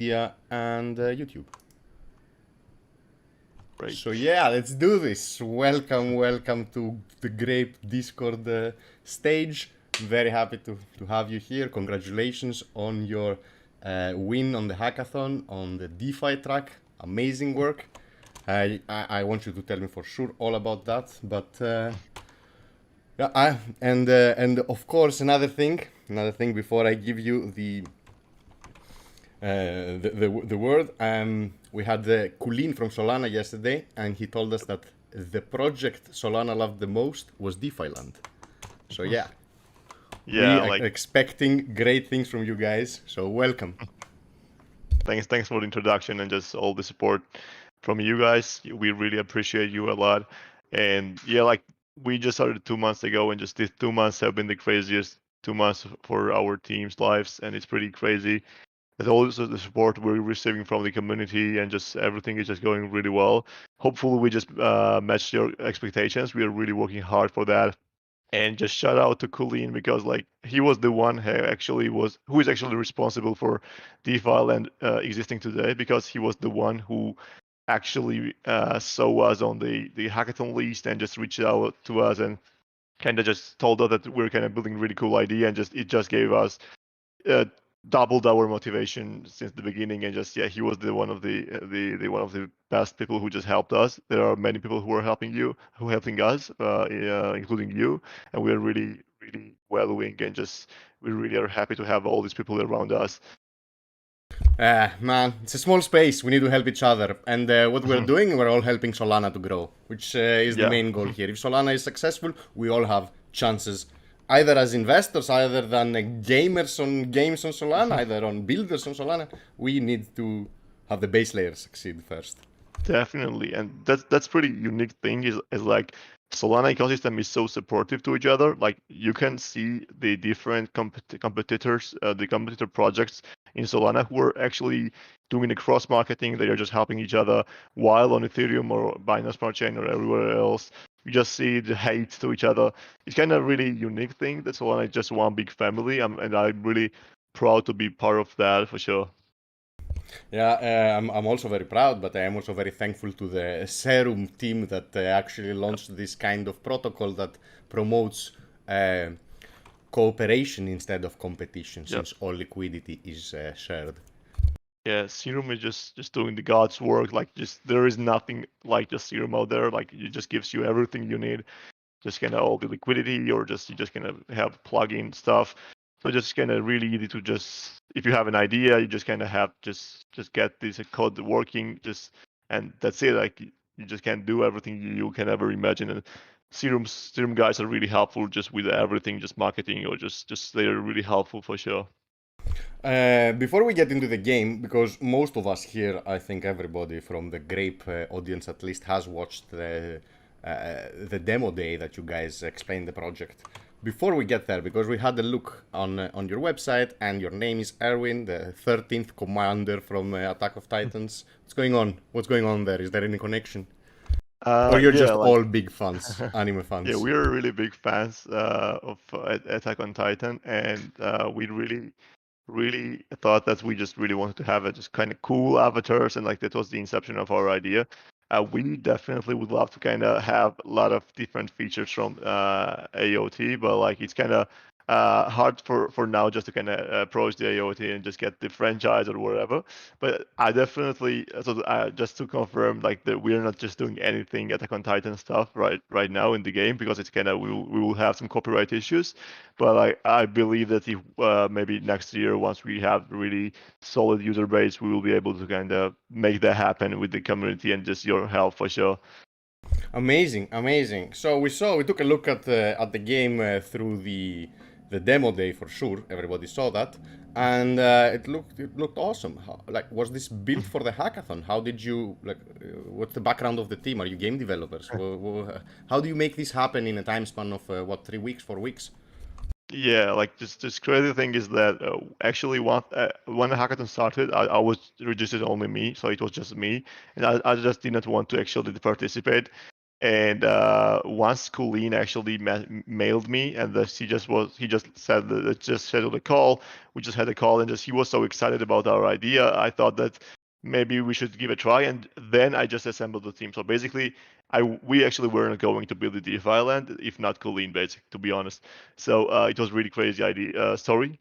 Media and YouTube. Great. So yeah, let's do this. Welcome to the Grape Discord stage. Very happy to have you here. Congratulations on your win on the hackathon on the DeFi track. Amazing work. I want you to tell me for sure all about that. But yeah, and of course another thing before I give you the word. We had Kulin from Solana yesterday, and he told us that the project Solana loved the most was DeFi Land. So yeah, we Yeah, are like expecting great things from you guys. So welcome. thanks for the introduction and just all the support from you guys. We really appreciate you a lot. And yeah, like we just started 2 months ago, and just these 2 months have been the craziest 2 months for our team's lives, and it's pretty crazy. And also the support we're receiving from the community, and just everything is just going really well. Hopefully, we just match your expectations. We are really working hard for that. And just shout out to Colleen, because like he was the one who is actually responsible for DefiLand existing today, because he was the one who actually saw us on the hackathon list and just reached out to us and kind of just told us that we're kind of building a really cool idea, and just it just gave us uh, doubled our motivation since the beginning. And just yeah, he was the one of the one of the best people who just helped us. There are many people who are helping us, including you, and we are really well-wing, and just we really are happy to have all these people around us. Man, it's a small space. We need to help each other. And what we're doing, we're all helping Solana to grow, which is the Yeah. main goal here. If Solana is successful, we all have chances, either as investors, either than gamers on games on Solana, either on builders on Solana. We need to have the base layer succeed first. Definitely, and that's pretty unique thing is like Solana ecosystem is so supportive to each other. Like you can see the different competitors, the competitor projects in Solana who are actually doing the cross marketing. They are just helping each other, while on Ethereum or Binance Smart Chain or everywhere else, you just see the hate to each other. It's kind of really unique thing that Solana is just one big family, and I'm really proud to be part of that for sure. Yeah, I'm also very proud, but I am also very thankful to the Serum team that actually launched this kind of protocol that promotes uh, cooperation instead of competition, Yeah. since all liquidity is shared. Yeah, Serum is just doing the God's work. Like just there is nothing like just Serum out there. Like it just gives you everything you need. Just kind of all the liquidity, or just you just kind of have plugin stuff. So just kind of really easy to just, if you have an idea, you just kind of have just get this code working. Just, and that's it. Like you just can do everything you can ever imagine. And Serum guys are really helpful just with everything, just marketing, or just they're really helpful for sure. Before we get into the game, because most of us here, I think everybody from the Grape audience at least has watched the demo day that you guys explained the project. Before we get there, because we had a look on your website, and your name is Erwin, the 13th commander from Attack of Titans. What's going on? What's going on there? Is there any connection? Or you're Yeah, just like all big fans, anime yeah, fans? we are really big fans of Attack on Titan, and we really thought that we just really wanted to have a just kind of cool avatars, and like that was the inception of our idea. We definitely would love to kind of have a lot of different features from AOT, but like it's kind of hard for now just to kind of approach the AOT and just get the franchise or whatever. But I definitely, just to confirm, like that we're not just doing anything Attack on Titan stuff right now in the game, because it's kind of we will have some copyright issues. But I believe that if maybe next year, once we have really solid user base, we will be able to kind of make that happen with the community and just your help for sure. Amazing, amazing. So we took a look at the game through the demo day for sure. Everybody saw that, and it looked awesome. Like, was this built for the hackathon? How did you like? What's the background of the team? Are you game developers? How do you make this happen in a time span of what, 3 weeks, 4 weeks? Yeah, like just this crazy thing is that actually when the hackathon started, I was registered only me, so it was just me, and I just didn't want to actually participate. And once Colleen actually mailed me, and he just said that let's just schedule a call. We just had a call, and just he was so excited about our idea. I thought that maybe we should give a try, and then I just assembled the team. So basically, we actually weren't going to build the DeFi land if not Colleen, basically, to be honest. So it was really crazy idea story.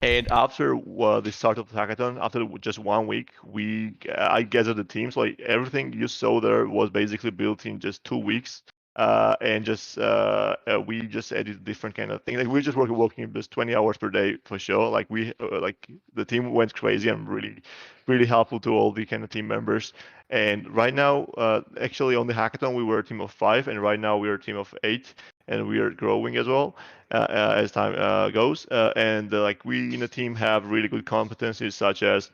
And after the start of the hackathon, after just 1 week, I gathered the team. So like everything you saw there was basically built in just 2 weeks. And just we just added different kind of things. Like we just working just 20 hours per day for sure. Like we like the team went crazy. I'm really helpful to all the kind of team members. And right now, actually on the hackathon we were a team of 5, and right now we are a team of 8, and we are growing as well as time goes. And like we in the team have really good competencies, such as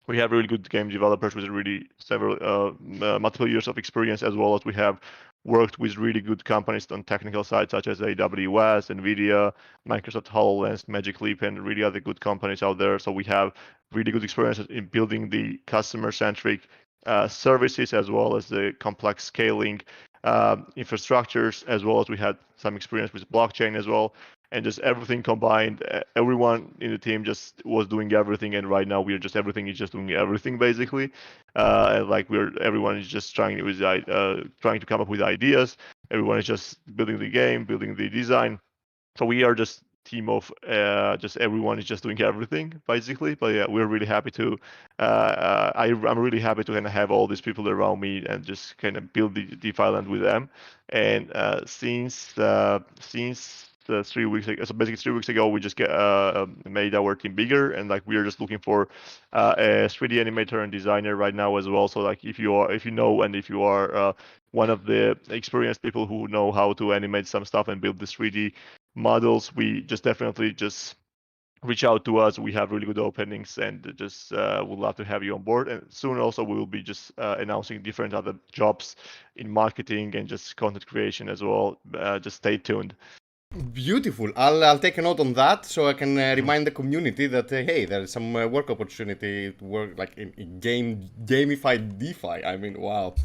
we have really good game developers with really several multiple years of experience, as well as we have worked with really good companies on technical side, such as AWS, NVIDIA, Microsoft HoloLens, Magic Leap, and really other good companies out there. So we have really good experience in building the customer-centric services, as well as the complex scaling infrastructures, as well as we had some experience with blockchain as well. And just everything combined, everyone in the team just was doing everything, and right now everything is just doing everything basically. And like everyone is just trying to come up with ideas. Everyone is just building the game, building the design. So we are just team of just everyone is just doing everything basically. But yeah, we're really happy to I'm really happy to kind of have all these people around me and just kind of build the DefiLand with them. And since 3 weeks ago, so basically 3 weeks ago, we just made our team bigger, and like we are just looking for a 3D animator and designer right now as well. So like if you know, and if you are one of the experienced people who know how to animate some stuff and build the 3D models, we just definitely just reach out to us. We have really good openings, and just would love to have you on board. And soon also we will be just announcing different other jobs in marketing and just content creation as well. Just stay tuned. Beautiful. I'll take a note on that so I can remind the community that hey, there's some work opportunity to work like in gamified DeFi. I mean, wow.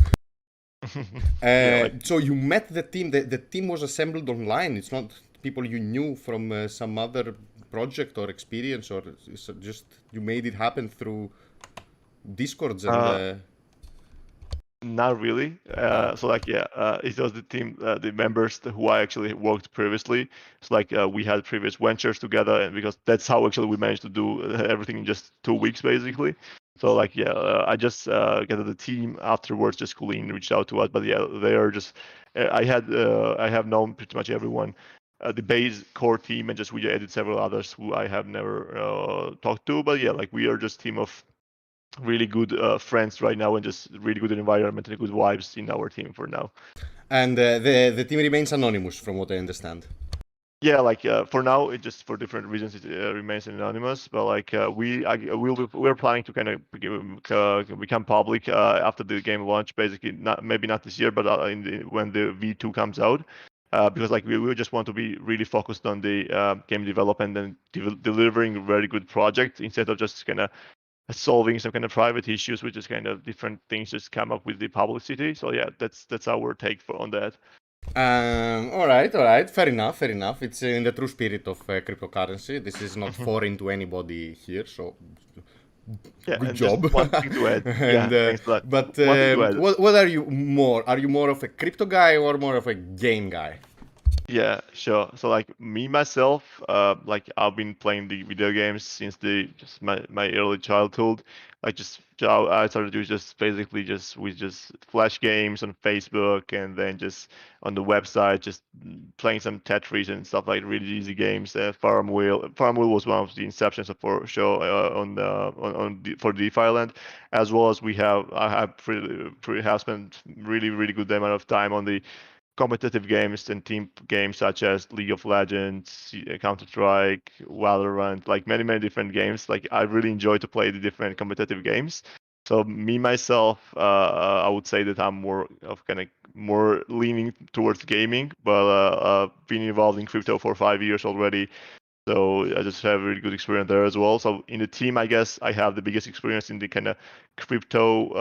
Yeah, like So you met the team. The team was assembled online. It's not people you knew from some other project or experience, or it's just you made it happen through Discords and. uh, not really. Wow. So like yeah, it was the team, the members who I actually worked previously. So like we had previous ventures together, and because that's how actually we managed to do everything in just 2 weeks basically. So like yeah, I just gathered the team afterwards. Just Colleen reached out to us, but yeah, they are just. I have known pretty much everyone, the base core team, and just we added several others who I have never talked to. But yeah, like we are just team of really good friends right now, and just really good environment and good vibes in our team for now. And the team remains anonymous, from what I understand. Yeah, like for now, it just for different reasons it remains anonymous. But like we're planning to kind of become public after the game launch. Basically, not maybe not this year, but when the V2 comes out. Because like we just want to be really focused on the game development and delivering a very good project, instead of just kind of solving some kind of private issues, which is kind of different things just come up with the publicity. So yeah, that's our take on that. All right. Fair enough, fair enough. It's in the true spirit of cryptocurrency. This is not foreign to anybody here, so Yeah, good and just job. one thing to add. And Yeah, thanks a lot. but One thing to add. what are you more? Are you more of a crypto guy or more of a game guy? Yeah, sure. So like me myself, like I've been playing the video games since the just my early childhood. Like just how I started to just basically just with just flash games on Facebook, and then just on the website just playing some Tetris and stuff, like really easy games. Farmville was one of the inceptions of for sure for DeFiland, as well as I have have spent really good amount of time on the competitive games and team games such as League of Legends, Counter-Strike, Valorant, like many different games. Like I really enjoy to play the different competitive games. So me myself, I would say that I'm more of kind of more leaning towards gaming, but been involved in crypto for 5 years already. So I just have a really good experience there as well. So in the team, I guess I have the biggest experience in the kind of crypto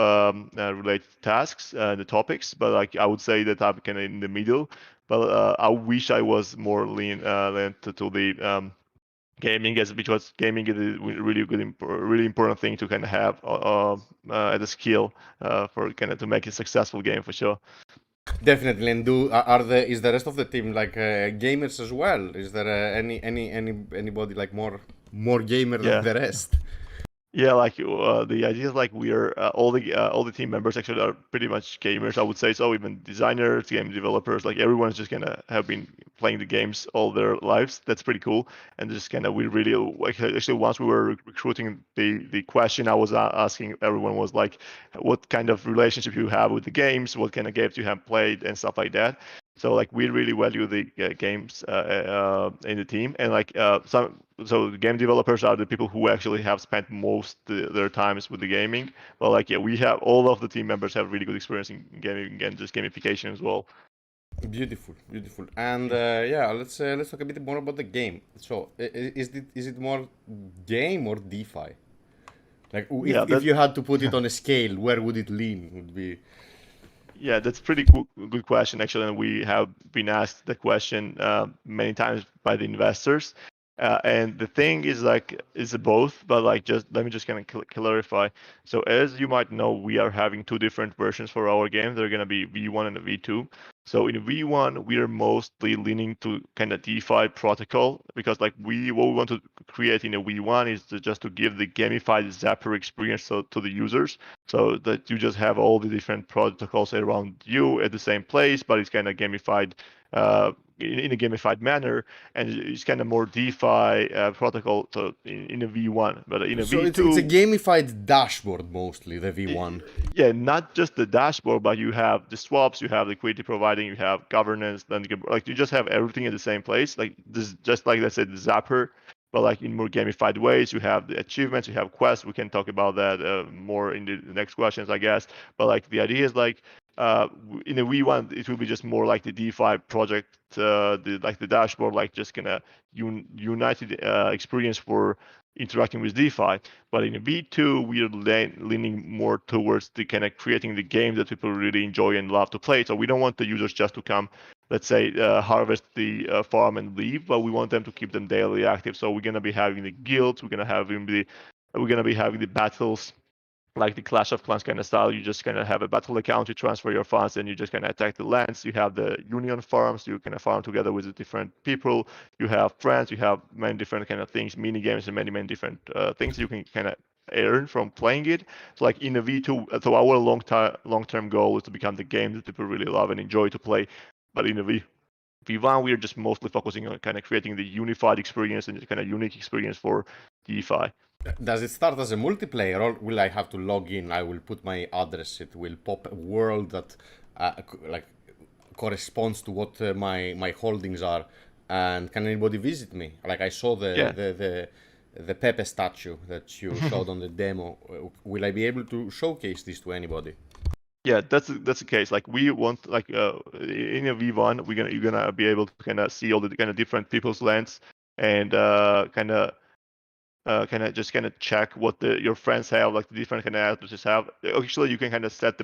related tasks, the topics. But like I would say that I'm kind of in the middle. But I wish I was more lean to the gaming, because gaming is a really good, really important thing to kind of have as a skill for kind of to make a successful game for sure. Definitely. And is the rest of the team like gamers as well? Is there anybody like more gamer than Yeah. the rest? Yeah, like the idea is like we are all the team members actually are pretty much gamers, I would say. So even designers, game developers, like everyone's just gonna have been playing the games all their lives. That's pretty cool. And just kind of we really like actually once we were recruiting, the question I was asking everyone was like, what kind of relationship you have with the games, what kind of games you have played, and stuff like that. So like we really value the games in the team, and like so the game developers are the people who actually have spent most their times with the gaming. But like yeah, we have all of the team members have really good experience in gaming and just gamification as well. Beautiful, beautiful. And yeah, let's talk a bit more about the game. So is it more game or DeFi? Like Yeah, if that you had to put it on a scale, where would it lean? Would be Yeah, that's pretty good question actually, and we have been asked the question many times by the investors. And the thing is like it's both, but like just let me just kind of clarify. So as you might know, we are having two different versions for our game. They're gonna be V1 and V2. So in V1, we are mostly leaning to kind of DeFi protocol because like what we want to create in a V1 is just to give the gamified Zapper experience to the users, so that you just have all the different protocols around you at the same place, but it's kind of gamified in a gamified manner, and it's kind of more DeFi protocol in a V1, but in a so it's a V2. gamified dashboard mostly the V1. Yeah, not just the dashboard, but you have the swaps, you have liquidity providing, you have governance, then like you just have everything in the same place. Like this, just like I said, the Zapper, but like in more gamified ways. You have the achievements, you have quests. We can talk about that more in the next questions, I guess. But like the idea is like in a V1, it will be just more like the DeFi project, the dashboard, like just gonna united experience for interacting with DeFi. But in a V2, we are leaning more towards the kind of creating the game that people really enjoy and love to play. So we don't want the users just to come, let's say, harvest the farm and leave, but we want them to keep them daily active. So we're gonna be having the guilds, we're gonna be having the battles, like the Clash of Clans kind of style. You just kind of have a battle account, you transfer your funds, and you just kind of attack the lands. You have the union farms, you kind of farm together with the different people. You have friends, you have many different kind of things, mini games, and many different things you can kind of earn from playing it. So like in a V2, so our long-term goal is to become the game that people really love and enjoy to play. But in a V1, we are just mostly focusing on kind of creating the unified experience and kind of unique experience for DeFi. Does it start as a multiplayer, or will I have to log in? I will put my address. It will pop a world that like corresponds to what my holdings are, and can anybody visit me? Like I saw Yeah. the Pepe statue that you showed on the demo. Will I be able to showcase this to anybody? Yeah, that's the case. Like we want like in a V1, you're gonna be able to kind of see all the kind of different people's lands and kind of just kind of check what your friends have, like the different kind of addresses have. Actually, you can kind of set it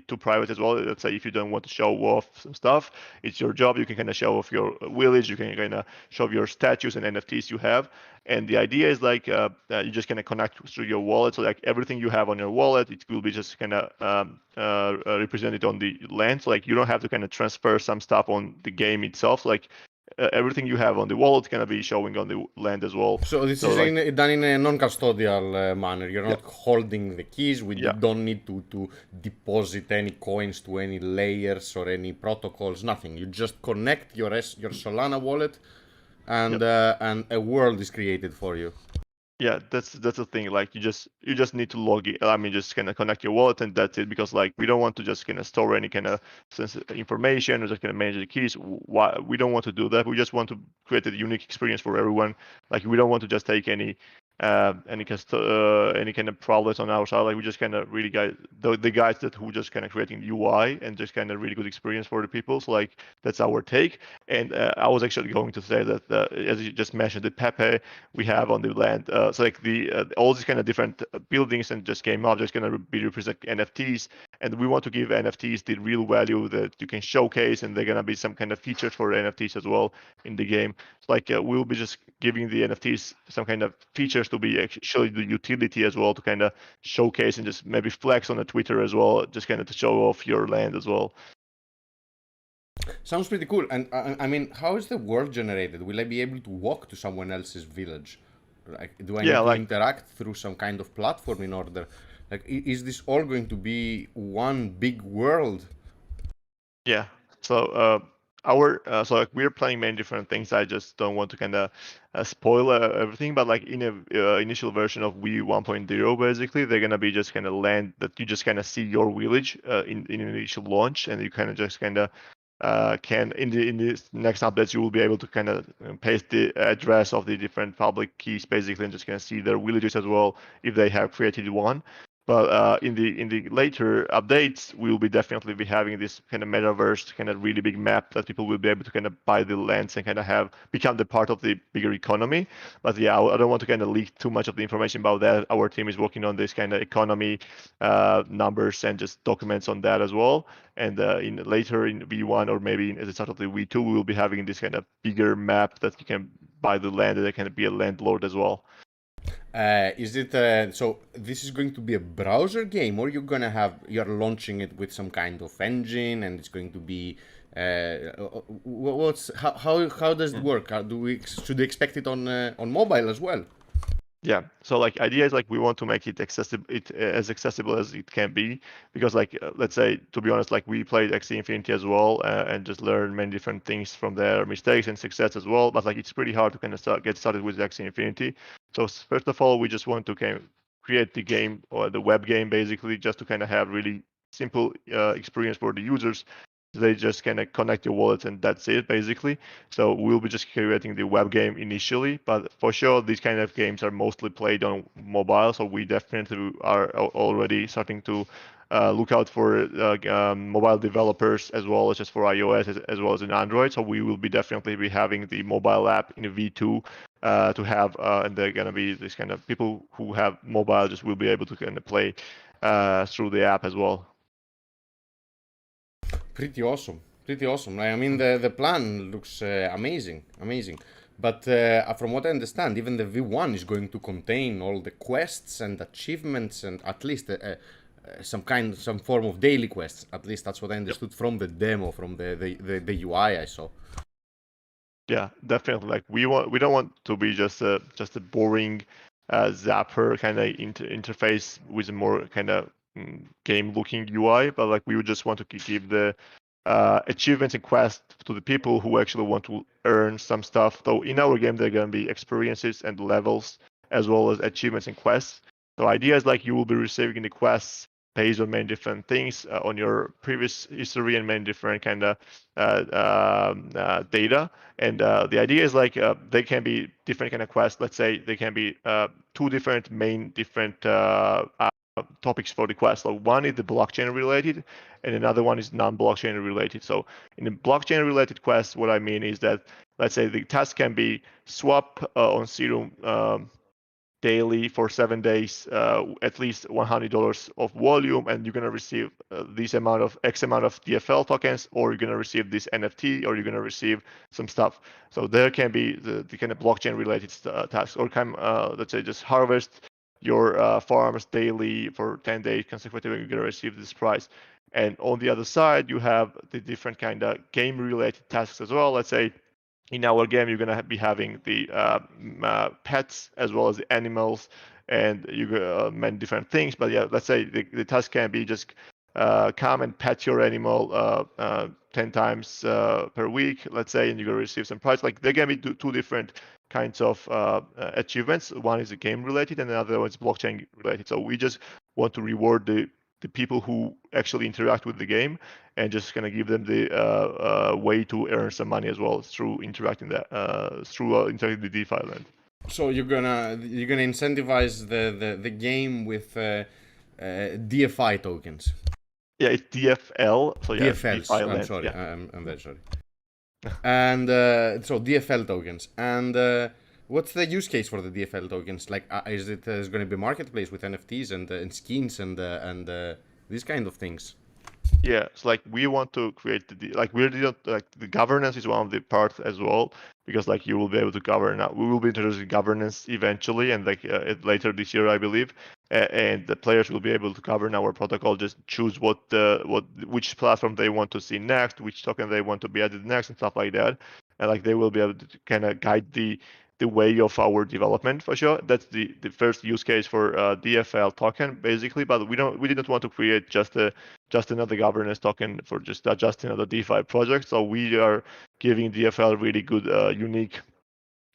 to private as well. Let's say if you don't want to show off some stuff, it's your job. You can kind of show off your village. You can kind of show off your statues and NFTs you have. And the idea is like you just kind of connect through your wallet. So like everything you have on your wallet, it will be just kind of represented on the land. So like you don't have to kind of transfer some stuff on the game itself. Like everything you have on the wallet can be showing on the land as well. So this So is like done in a non-custodial manner. You're yeah, not holding the keys. We yeah, don't need to deposit any coins to any layers or any protocols. Nothing. You just connect your Solana wallet, yeah, and a world is created for you. yeah. That's the thing. Like you just need to log it. I mean, just kind of connect your wallet and that's it. Because like we don't want to just kind of store any kind of sensitive information or just kind of manage the keys. Why we don't want to do that. We just want to create a unique experience for everyone. Like we don't want to just take any kind of problems on our side. Like we just kind of really the guys that who just kind of creating the UI and just kind of really good experience for the people. So like that's our take. And I was actually going to say that, as you just mentioned, the Pepe we have on the land, so like all these kind of different buildings and just game objects going to be represent NFTs, and we want to give NFTs the real value that you can showcase, and they're going to be some kind of features for NFTs as well in the game. So like we'll be just giving the NFTs some kind of features to be actually the utility as well, to kind of showcase and just maybe flex on the Twitter as well, just kind of to show off your land as well. Sounds pretty cool. And I mean, how is the world generated? Will I be able to walk to someone else's village? Like, do I Yeah, need to like interact through some kind of platform in order? Like, is this all going to be one big world? yeah. So our so like we're planning many different things. I just don't want to kind of spoil everything. But like in a initial version of V 1.0, basically they're gonna be just kind of land that you just kind of see your village in initial launch, and you kind of just kind of can in the next updates you will be able to kind of paste the address of the different public keys basically, and just kind of see their villages as well if they have created one. But in the later updates, we will be definitely be having this kind of metaverse, kind of really big map that people will be able to kind of buy the lands and kind of have become the part of the bigger economy. But yeah, I don't want to kind of leak too much of the information about that. Our team is working on this kind of economy numbers and just documents on that as well. And in later in V1 or maybe at the start of the V2, we will be having this kind of bigger map that you can buy the land and it can be a landlord as well. Is it so? This is going to be a browser game, or you're launching it with some kind of engine, and it's going to be what's how does it work? Should we expect it on mobile as well? Yeah, so like idea is like we want to make it accessible, as accessible as it can be, because like let's say, to be honest, like we played Axie Infinity as well, and just learned many different things from their mistakes and success as well. But like it's pretty hard to kind of get started with Axie Infinity. So first of all, we just want to kind of create the game or the web game basically, just to kind of have really simple experience for the users. They just kind of connect your wallets and that's it basically. So we'll be just creating the web game initially, but for sure these kind of games are mostly played on mobile. So we definitely are already starting to look out for mobile developers as well as just for iOS as well as in Android. So we will be definitely be having the mobile app in V2 to have, and they're gonna be this kind of people who have mobile just will be able to kind of play through the app as well. Pretty awesome. Pretty awesome. I mean, the plan looks amazing. Amazing. But from what I understand, even the V1 is going to contain all the quests and achievements and at least some form of daily quests. At least that's what I Yep. understood from the demo, from the UI I saw. Yeah, definitely. Like we don't want to be just a boring Zapper kind of interface with a more kind of game looking UI, but like we would just want to give the achievements and quests to the people who actually want to earn some stuff. Though in our game, there are going to be experiences and levels as well as achievements and quests. So idea is like you will be receiving the quests based on many different things on your previous history and many different kind of data. And the idea is like they can be different kind of quests. Let's say they can be two different main different topics for the quest. So one is the blockchain related, and another one is non-blockchain related. So in the blockchain related quest, what I mean is that let's say the task can be swap on Serum daily for 7 days, at least $100 of volume, and you're gonna receive this amount of X amount of DFL tokens, or you're gonna receive this NFT, or you're gonna receive some stuff. So there can be the kind of blockchain related tasks, or can let's say just harvest your farms daily for 10 days consecutively, you're gonna receive this price. And on the other side, you have the different kind of game related tasks as well. Let's say in our game, you're gonna be having the pets as well as the animals, and you many different things. But yeah, let's say the task can be just come and pet your animal 10 times per week, let's say, and you're gonna receive some prize. Like they're gonna be two different kinds of achievements. One is game related, and another one is blockchain related. So we just want to reward the people who actually interact with the game, and just kind of give them the way to earn some money as well through interacting interacting the DeFi land. So you're gonna incentivize the game with DFI tokens. Yeah, it's DFL. So yeah, DFLs. DeFi I'm land. sorry. Yeah. I'm very sorry. And so DFL tokens. And what's the use case for the DFL tokens? Like, is it going to be a marketplace with NFTs and skins and these kind of things? Yeah, it's like we want to create like we're like the governance is one of the parts as well, because like you will be able to govern. We will be introducing governance eventually, and like later this year, I believe, and the players will be able to govern our protocol. Just choose which platform they want to see next, which token they want to be added next, and stuff like that. And like they will be able to kind of guide the way of our development for sure. That's the first use case for DFL token basically. But we didn't want to create just another governance token for just another DeFi project. So we are giving DFL really good unique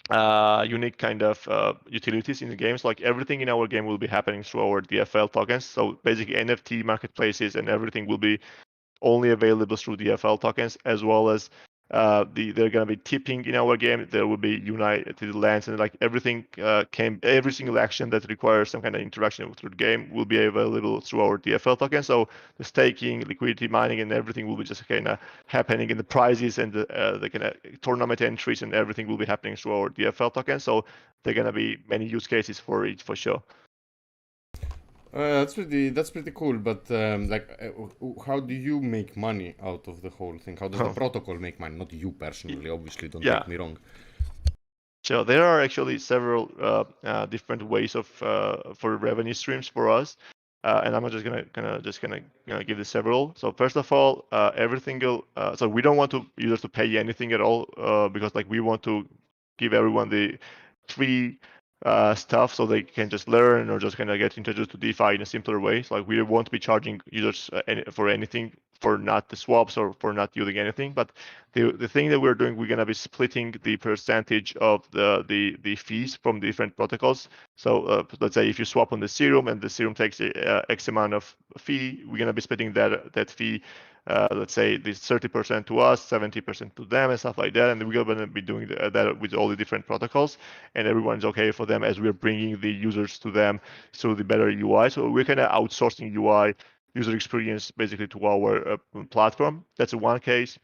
kind of utilities in the games. Like everything in our game will be happening through our DFL tokens. So basically NFT marketplaces and everything will be only available through DFL tokens, as well as they're going to be tipping in our game. There will be United Lands, and like everything every single action that requires some kind of interaction through the game will be available through our DFL token. So the staking, liquidity mining, and everything will be just kind of happening in the prizes and the kind of tournament entries, and everything will be happening through our DFL token. So there are going to be many use cases for it for sure. That's pretty cool. But how do you make money out of the whole thing? How does the protocol make money? Not you personally, obviously. Don't Yeah. take me wrong. So there are actually several different ways of for revenue streams for us, and I'm just gonna give the several. So first of all, everything so we don't want to users to pay anything at all because like we want to give everyone the free stuff so they can just learn or just kind of get introduced to DeFi in a simpler way. So like we won't be charging users for anything for not the swaps or for not using anything, but the thing that we're doing, we're gonna be splitting the percentage of the fees from different protocols. So let's say if you swap on the Serum and the Serum takes X amount of fee, we're gonna be splitting that fee. Let's say this 30% to us, 70% to them, and stuff like that. And we're gonna be doing that with all the different protocols, and everyone's okay for them as we're bringing the users to them through the better UI. So we're kind of outsourcing UI user experience basically to our platform. That's one case.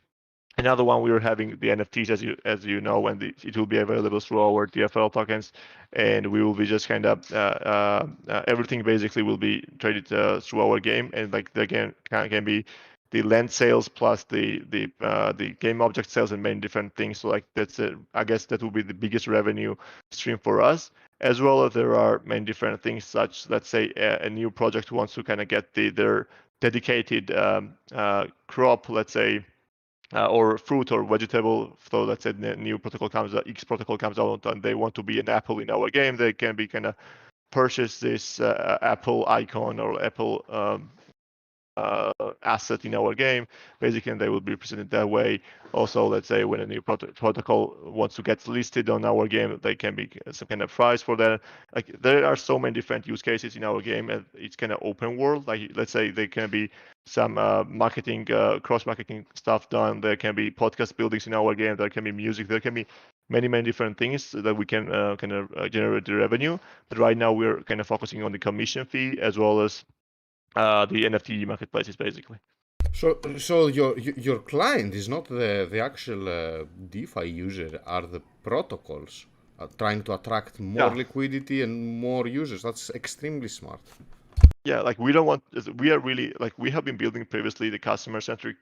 Another one, we are having the NFTs, as you know, and it will be available through our DFL tokens, and we will be just kind of everything basically will be traded through our game, and like the game can be the land sales plus the game object sales and many different things. So like I guess that will be the biggest revenue stream for us. As well as there are many different things, such let's say a new project wants to kind of get their dedicated crop, let's say or fruit or vegetable. So let's say the new protocol comes out, X protocol comes out, and they want to be an apple in our game. They can be kind of purchase this Apple icon or Apple asset in our game. Basically, they will be presented that way. Also, let's say when a new protocol wants to get listed on our game, they can be some kind of prize for that. Like there are so many different use cases in our game, and it's kind of open world. Like let's say there can be some marketing, cross-marketing stuff done. There can be podcast buildings in our game. There can be music. There can be many different things that we can kind of generate the revenue. But right now we're kind of focusing on the commission fee as well as the NFT marketplaces, basically. So your client is not the actual DeFi user, are the protocols trying to attract more Yeah, liquidity and more users. That's extremely smart. yeah. Like we don't want. We are really like we have been building previously the customer-centric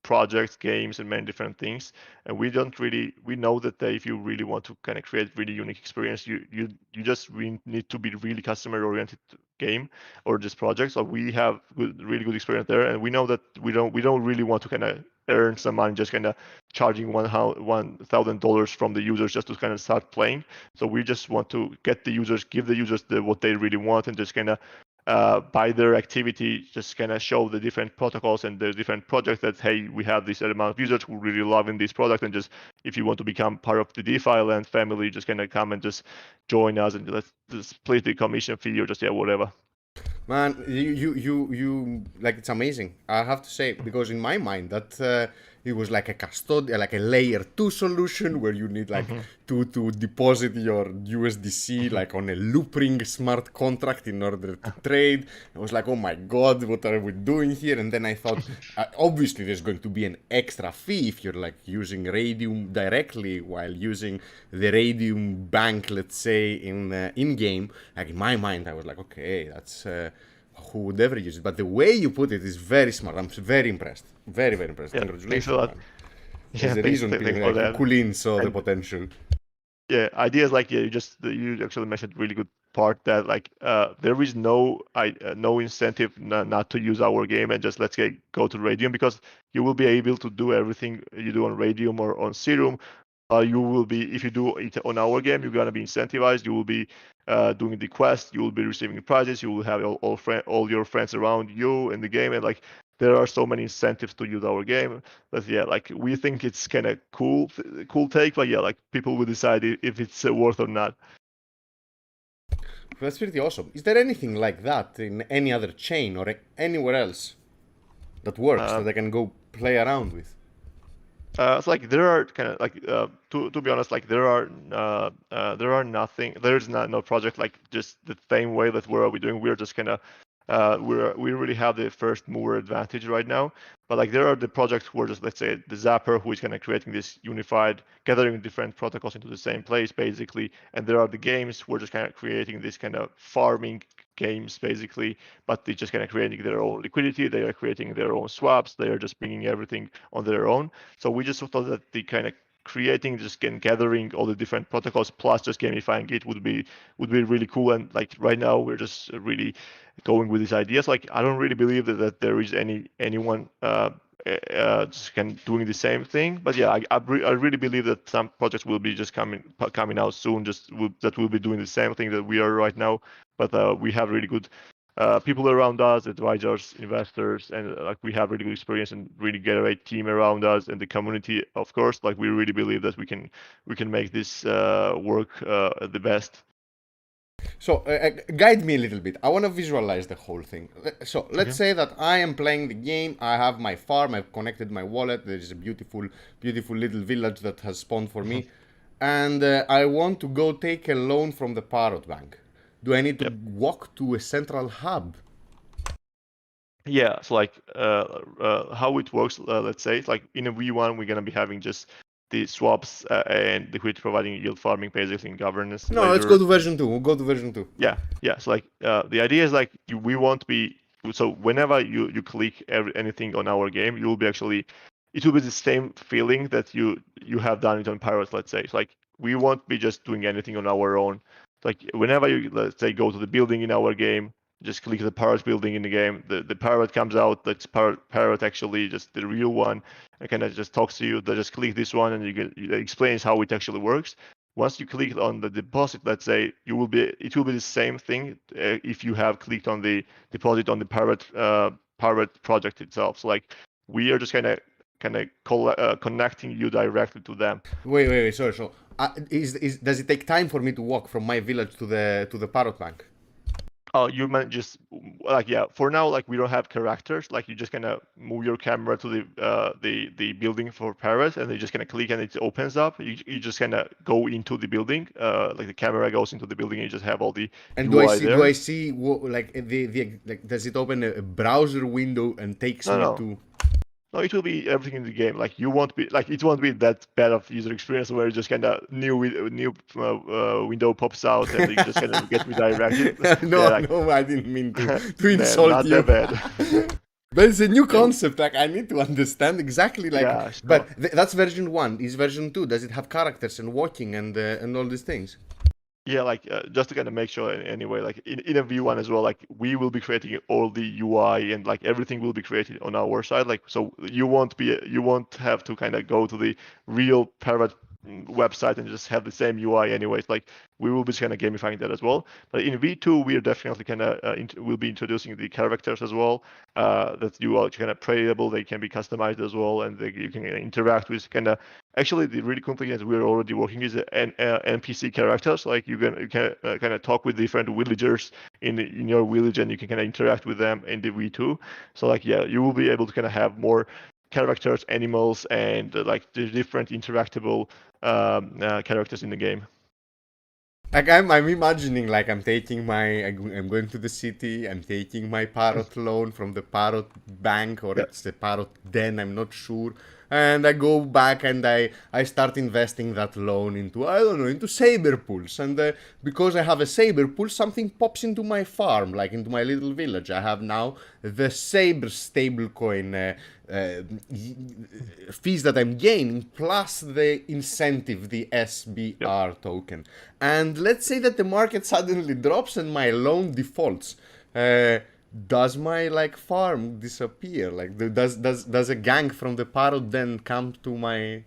projects, games, and many different things. And we don't really. We know that if you really want to kind of create really unique experience, you just need to be really customer-oriented game or just project. So we have really good experience there, and we know that we don't really want to kind of earn some money just kind of charging $1,000 from the users just to kind of start playing. So we just want to get the users, give the users what they really want, and just kind of by their activity, just kind of show the different protocols and the different projects that, hey, we have this amount of users who really love in this product. And just if you want to become part of the DeFi Land family, just kind of come and just join us and let's just split the commission fee or just, yeah, whatever. Man, you like it's amazing. I have to say because in my mind that It was like a custodian, like a layer 2 solution where you need like to deposit your USDC like on a loopring smart contract in order to trade. I was like, oh my god, what are we doing here? And then I thought, obviously there's going to be an extra fee if you're like using Radium directly while using the Radium bank, let's say in game. Like in my mind, I was like, okay, that's who would ever use it. But the way you put it is very smart. I'm very impressed. Very, very impressed. Yeah, thanks a Congratulations, lot. man. Yeah, There's a reason thanks for that. Kulin saw the And potential. yeah, ideas like you actually mentioned really good part that like there is no incentive not to use our game and just let's go to Radium because you will be able to do everything you do on Radium or on Serum. You will be if you do it on our game, you're gonna be incentivized. You will be doing the quest. You will be receiving prizes. You will have all your friends around you in the game, and like there are so many incentives to use our game. But yeah, like we think it's kind of cool take. But yeah, like people will decide if it's worth or not. That's pretty awesome. Is there anything like that in any other chain or anywhere else that works Uh, that I can go play around with? it's like there are kind of like to be honest, like there are nothing. There's not no project like just the same way that we're doing. We're just kind of we really have the first mover advantage right now. But like there are the projects who are just let's say the Zapper who is kind of creating this unified, gathering different protocols into the same place basically. And there are the games who are just kind of creating this kind of farming games basically, but they're just kind of creating their own liquidity. They are creating their own swaps. They are just bringing everything on their own. So we just thought that the kind of creating just gathering all the different protocols plus just gamifying it would be really cool. And like right now we're just really going with these ideas. Like I don't really believe that there is anyone just doing the same thing. But yeah, I really believe that some projects will be just coming out soon. That will be doing the same thing that we are right now. But we have really good people around us, advisors, investors, and like we have really good experience and really get a great team around us and the community. Of course, like we really believe that we can make this work the best. So, guide me a little bit. I want to visualize the whole thing. So, let's Okay. say that I am playing the game. I have my farm. I've connected my wallet. There is a beautiful, beautiful little village that has spawned for me. And I want to go take a loan from the Parrot Bank. Do I need to Yep. walk to a central hub? Yeah, so like how it works, let's say, it's like in a V1, we're gonna be having just the swaps and liquidity providing yield farming basically in governance No, let's go later. to version 2. We'll go to version 2. Yeah. So like the idea is like we won't be so whenever you click anything on our game, you will be actually it will be the same feeling that you have done it on Pirates. Let's say it's like we won't be just doing anything on our own. Like whenever you let's say go to the building in our game, just click the Parrot building in the game. The Parrot comes out. That's Parrot actually just the real one. And kind of just talks to you. They just click this one and it explains how it actually works. Once you click on the deposit, let's say it will be the same thing if you have clicked on the deposit on the Parrot project itself. So like we are just kind of connecting you directly to them. Wait. Sorry. So, does it take time for me to walk from my village to the Parrot Bank? Oh, you might just like yeah. For now, like we don't have characters. Like you just kind move your camera to the building for Paris, and you just kind of click and it opens up. You just kind of go into the building. Like the camera goes into the building, and you just have all the And UI do I there. see like the like does it open a browser window and takes No, me no, to? no. It will be everything in the game. Like you won't be like it won't be that bad of user experience where just kind of new window pops out and you just kind of get redirected. Yeah, like No, I didn't mean to nah, insult not you. that bad. But it's a new Yeah, concept. Like I need to understand exactly. Like, yeah. but So that's version 1. Is version 2? Does it have characters and walking and all these things? yeah, like just to kind of make sure anyway, like in a V1 as well, like we will be creating all the UI and like everything will be created on our side. Like so you won't have to kind of go to the real Parrot website and just have the same UI anyways. Like we will be kind of gamifying that as well. But in V2, we are definitely kind of will be introducing the characters as well. That you are kind of playable. They can be customized as well, and you can interact with kind of. Actually, the really cool thing that we're already working is NPC characters. Like you can kind of talk with different villagers in your village, and you can kind of interact with them in the V2. So like yeah, you will be able to kind of have more characters, animals, and like the different interactable characters in the game. Like I'm imagining like I'm going to the city. I'm taking my parrot loan from the parrot bank, or Yeah. it's the parrot den. I'm not sure. And I go back and I start investing that loan into, I don't know, into saber pools. And because I have a saber pool, something pops into my farm, like into my little village. I have now the saber stablecoin fees that I'm gaining, plus the incentive, the SBR token. And let's say that the market suddenly drops and my loan defaults. Does my like farm disappear? Like does a gang from the parrot then come to my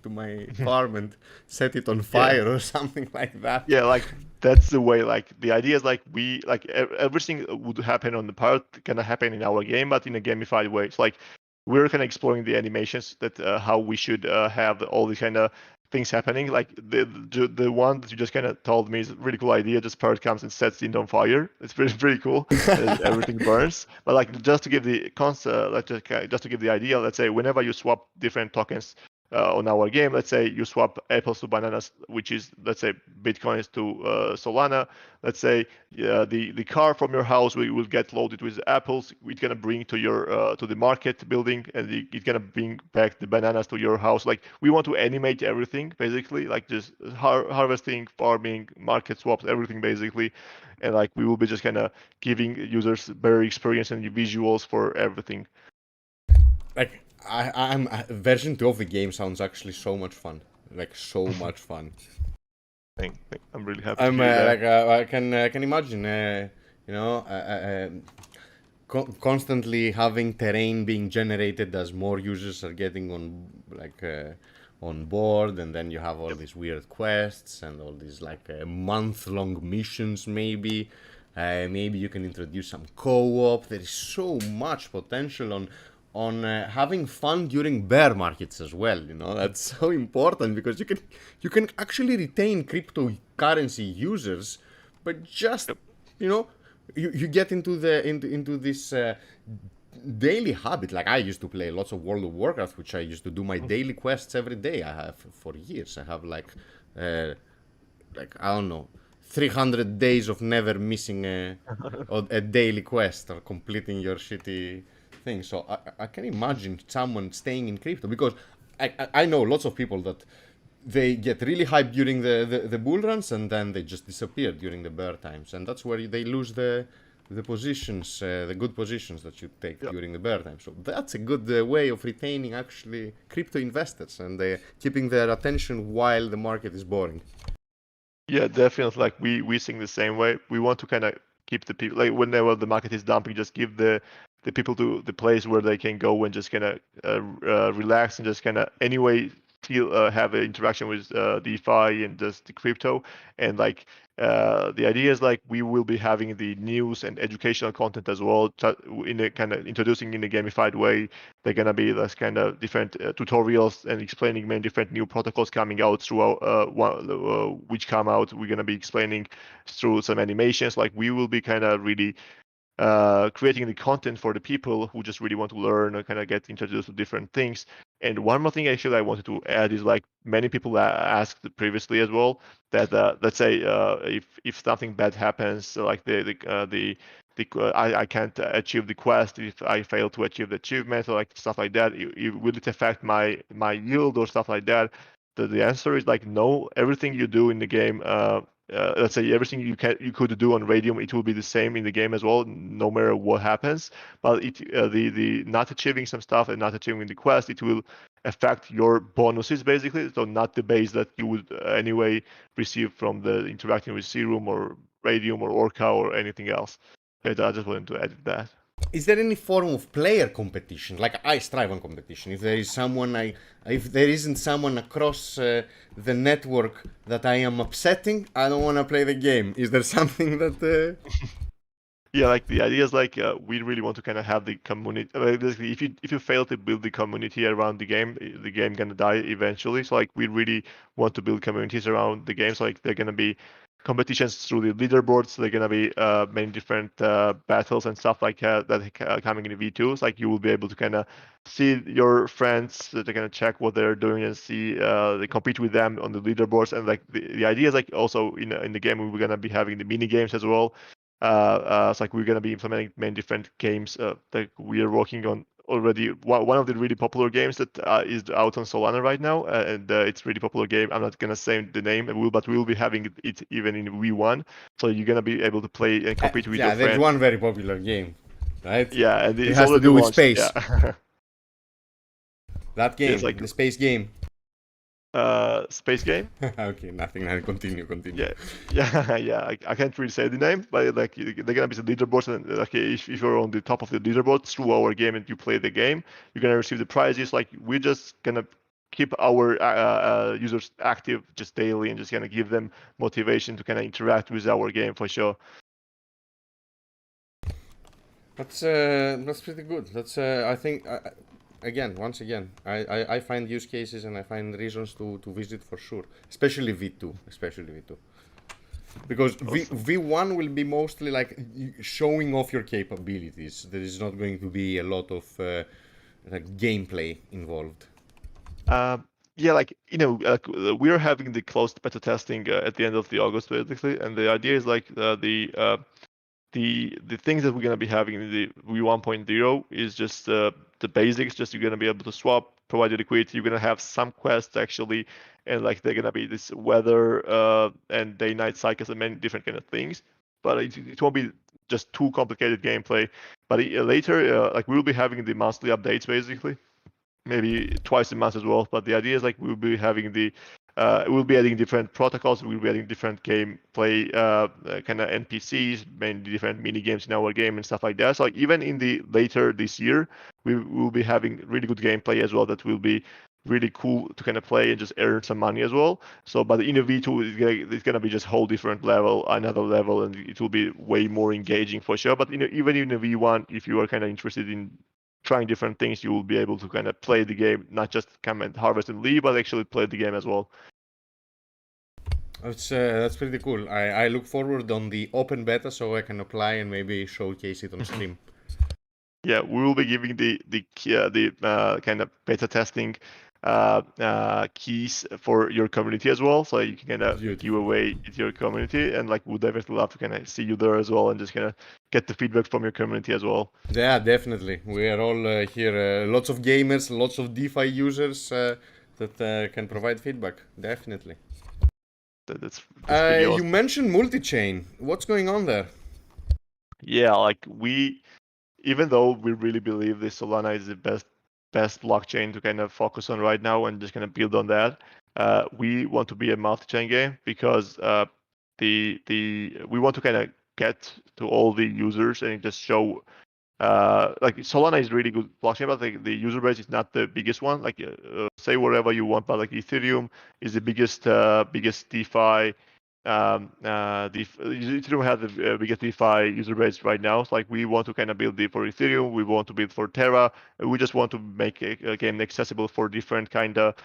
farm and set it on fire or something like that? Yeah, like that's the way. Like the idea is like we like everything would happen on the part gonna happen in our game, but in a gamified way. It's like we're kind of exploring the animations that how we should have all these kind of things happening. Like the one that you just kind of told me is a really cool idea. Just parrot comes and sets it on fire. It's pretty cool. Everything burns. But like just to give the concept, just to give the idea, let's say whenever you swap different tokens on our game, let's say you swap apples to bananas, which is let's say bitcoins to Solana. Let's say the car from your house will get loaded with apples. It's gonna bring to your to the market building, and it's gonna bring back the bananas to your house. Like we want to animate everything basically, like just harvesting, farming, market swaps, everything basically, and like we will be just kind of giving users better experience and visuals for everything. Like version 2 of the game sounds actually so much fun. Like so much fun. I'm really happy to hear that. Like I can imagine, you know, constantly having terrain being generated as more users are getting on board, and then you have all these weird quests and all these like month-long missions. Maybe you can introduce some co-op. There is so much potential on having fun during bear markets as well. You know, that's so important because you can actually retain cryptocurrency users, but just you know you get into this daily habit. Like I used to play lots of World of Warcraft, which I used to do my daily quests every day. I have for years. I have like I don't know, 300 days of never missing a daily quest or completing your shitty thing. So I can imagine someone staying in crypto because I know lots of people that they get really hyped during the bull runs and then they just disappear during the bear times, and that's where they lose the positions, the good positions that you take during the bear time. So that's a good way of retaining actually crypto investors and keeping their attention while the market is boring. Yeah, definitely. Like we think the same way. We want to kind of keep the people like whenever the market is dumping, just give the people to the place where they can go and just kind of relax and just kind of anyway feel have an interaction with DeFi and just the crypto. And like the idea is like we will be having the news and educational content as well in a kind of introducing in a gamified way. They're gonna be this kind of different tutorials and explaining many different new protocols coming out through which come out. We're gonna be explaining through some animations. Like we will be kind of really creating the content for the people who just really want to learn and kind of get introduced to different things. And one more thing actually I wanted to add is like many people asked previously as well that let's say if something bad happens, so like I can't achieve the quest if I fail to achieve the achievement or like stuff like that. Will it affect my yield or stuff like that? The answer is like no. Everything you do in the game, let's say everything you could do on Radium, it will be the same in the game as well, no matter what happens. But the not achieving some stuff and not achieving the quest, it will affect your bonuses basically. So not the base that you would anyway receive from the interacting with Serum or Radium or Orca or anything else. Okay, I just wanted to add that. Is there any form of player competition? Like I strive on competition. If there is someone if there isn't someone across the network that I am upsetting, I don't want to play the game. Is there something that? Yeah, like the idea is like we really want to kind of have the community. Basically, if you fail to build the community around the game gonna die eventually. So like we really want to build communities around the game. So like they're gonna be competitions through the leaderboards. There are gonna be many different battles and stuff like that coming in V2. It's like you will be able to kind of see your friends, that they're gonna check what they're doing and see they compete with them on the leaderboards. And like the idea is like also in the game we're gonna be having the mini games as well. It's like we're gonna be implementing many different games that we are working on already. One of the really popular games that is out on Solana right now, and it's really popular game. I'm not gonna say the name, but we'll be having it even in V1. So you're gonna be able to play and compete with your Yeah, there's friends. one very popular game, right? Yeah, and It it's has to already do with launched. space. Yeah. That game, It's like the space game. space game. Okay, nothing. I'll continue. Yeah. I can't really say the name, but like they're gonna be the leaderboards, and like if you're on the top of the leaderboard through our game and you play the game, you're gonna receive the prizes. Like we're just gonna keep our users active just daily and just gonna give them motivation to kind of interact with our game for sure. That's pretty good. That's I think once again, I find use cases and I find reasons to visit for sure, especially V2, because Awesome. V1 will be mostly like showing off your capabilities. There is not going to be a lot of like gameplay involved. Yeah, like we're having the closed beta testing at the end of the August basically, and the idea is like the things that we're going to be having in the V1.0 is just the basics. Just you're going to be able to swap, provide the liquidity. You're going to have some quests actually, and like they're going to be this weather and day-night cycles and many different kind of things. But it won't be just too complicated gameplay. But later, like we'll be having the monthly updates basically, maybe twice a month as well. But the idea is like we'll be having we'll be adding different protocols. We'll be adding different gameplay, kind of NPCs, many different mini games in our game and stuff like that. So like even in the later this year, we will be having really good gameplay as well. That will be really cool to kind of play and just earn some money as well. So, but in a V2, it's gonna be just whole different level, another level, and it will be way more engaging for sure. But even in a V1, if you are kind of interested in trying different things, you will be able to kind of play the game, not just come and harvest and leave, but actually play the game as well. That's pretty cool. I look forward on the open beta so I can apply and maybe showcase it on stream. Yeah, we will be giving the kind of beta testing keys for your community as well, so you can kind of give away to your community, and like would definitely love to kind of see you there as well and just kind of get the feedback from your community as well. Yeah, definitely. We are all here, lots of gamers, lots of DeFi users that can provide feedback. Definitely. That's pretty awesome. You mentioned multi-chain. What's going on there? Yeah, like even though we really believe this Solana is the best blockchain to kind of focus on right now and just kind of build on that, we want to be a multi-chain game because we want to kind of get to all the users and just show like Solana is really good blockchain, but like the user base is not the biggest one. Like say whatever you want, but like Ethereum is the biggest DeFi. Ethereum has the biggest DeFi user base right now. So like we want to kind of build for Ethereum, we want to build for Terra. We just want to make a game accessible for different kind of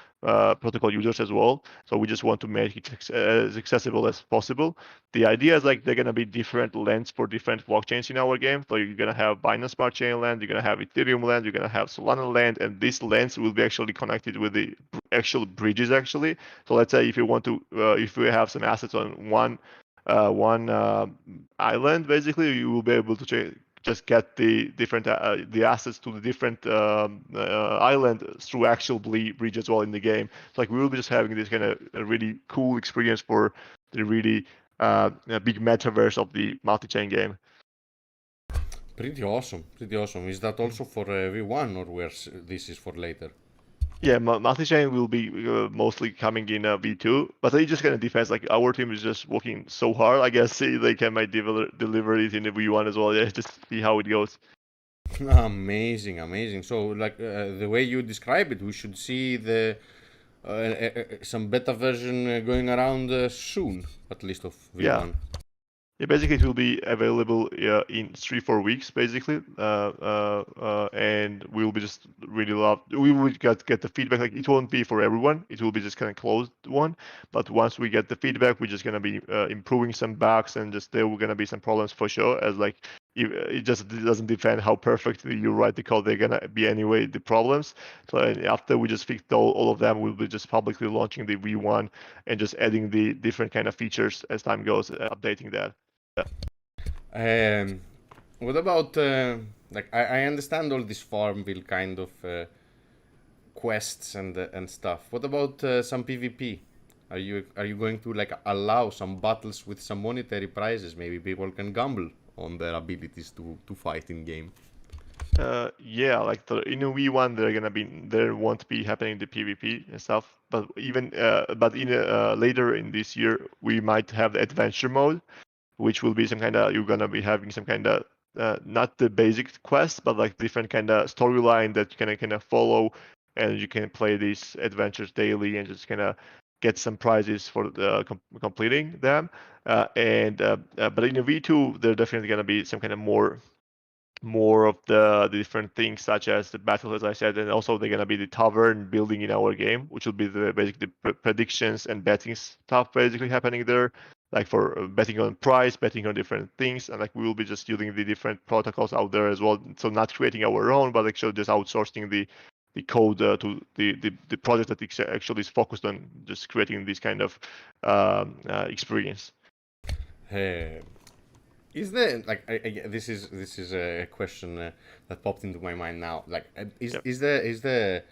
protocol users as well. So we just want to make it as accessible as possible. The idea is like they're gonna be different lands for different blockchains in our game. So you're gonna have Binance Smart Chain land, you're gonna have Ethereum land, you're gonna have Solana land, and these lands will be actually connected with the actual bridges actually. So let's say if you want to, if we have some assets on one island, basically you will be able to just get the different the assets to the different island through actual bridge as well in the game. So like we will be just having this kind of a really cool experience for the really big metaverse of the multi-chain game. Pretty awesome. Is that also for V1 or where this is for later? Yeah, multi-chain will be mostly coming in V2, but they just kind of depends. Like our team is just working so hard. I guess they can might deliver it in the V1 as well. Yeah, just see how it goes. Amazing. So like the way you describe it, we should see the some beta version going around soon, at least of V1. Yeah. Yeah, basically it will be available in 3-4 weeks, basically, and we'll be just really love. We will get the feedback. Like it won't be for everyone. It will be just kind of closed one. But once we get the feedback, we're just gonna be improving some bugs, and just there were gonna be some problems for sure. As like it just doesn't depend how perfectly you write the code. They're gonna be anyway the problems. So after we just fixed all of them, we'll be just publicly launching the V1 and just adding the different kind of features as time goes, updating that. What about like I understand all this Farmville kind of quests and stuff. What about some PvP? Are you going to like allow some battles with some monetary prizes? Maybe people can gamble on their abilities to fight in game. Yeah, like in a V1, there won't be happening the PvP and stuff. But even but in later in this year, we might have the adventure mode, which will be some kind of, you're gonna be having some kind of not the basic quest, but like different kind of storyline that you can kind of follow, and you can play these adventures daily and just kind of get some prizes for completing them. But in a V2, there definitely gonna be some kind of more of the different things, such as the battles, as I said, and also they're gonna be the tavern building in our game, which will be the basically the predictions and betting stuff basically happening there, like for betting on price, betting on different things, and like we will be just using the different protocols out there as well. So not creating our own, but actually just outsourcing the code to the project that actually is focused on just creating this kind of experience. Uh, Is there like this is a question that popped into my mind now? Like, Yep. is the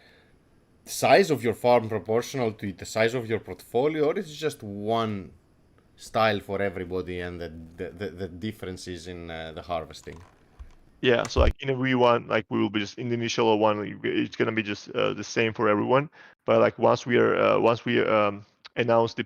size of your farm proportional to the size of your portfolio, or is it just one style for everybody, and the differences in the harvesting? Yeah, so like in a V1, like we will be just in the initial one, it's gonna be just the same for everyone. But like once we announce the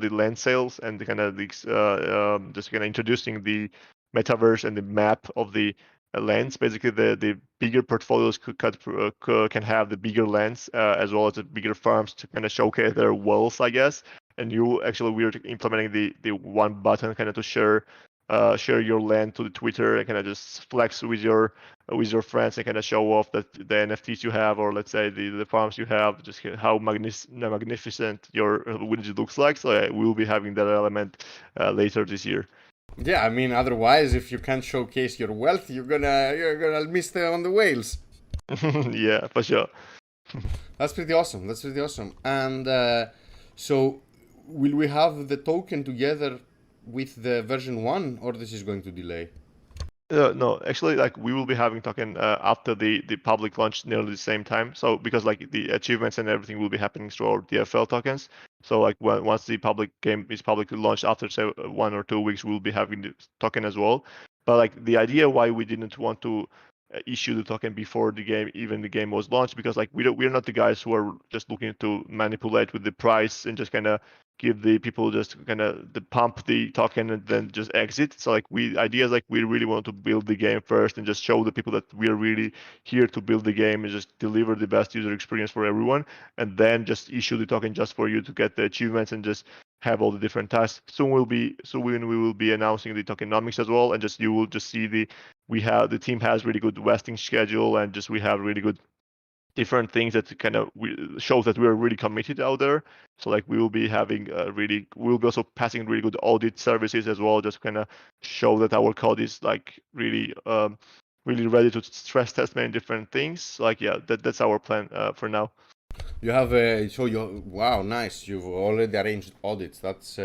the land sales and the kind of just kind of introducing the metaverse and the map of the lands, basically the bigger portfolios can have the bigger lands as well as the bigger farms to kind of showcase their wealth, I guess. And we're implementing the one button kind of to share your land to the Twitter and kind of just flex with your friends and kind of show off that the NFTs you have, or let's say the farms you have, just how magnificent your widget looks like. So we will be having that element later this year. Yeah, I mean, otherwise, if you can't showcase your wealth, you're gonna miss on the whales. Yeah, for sure. That's pretty awesome. That's pretty awesome. And so, will we have the token together with the version one, or this is going to delay? No, actually, like we will be having token after the public launch nearly the same time. So because like the achievements and everything will be happening through our DFL tokens. So like once the public game is publicly launched after say 1 or 2 weeks, we'll be having the token as well. But like the idea why we didn't want to issue the token before even the game was launched, because like we're not the guys who are just looking to manipulate with the price and just kind of give the people just kind of the pump the token and then just exit. So like ideas like we really want to build the game first and just show the people that we are really here to build the game and just deliver the best user experience for everyone, and then just issue the token just for you to get the achievements and just have all the different tasks. Soon we will be announcing the tokenomics as well, and just you will just see the team has really good vesting schedule, and just we have really good different things that kind of shows that we're really committed out there. So like we will be having we'll be also passing really good audit services as well, just kind of show that our code is like really ready to stress test many different things. Like yeah, that's our plan for now. You have wow, nice. You've already arranged audits. That's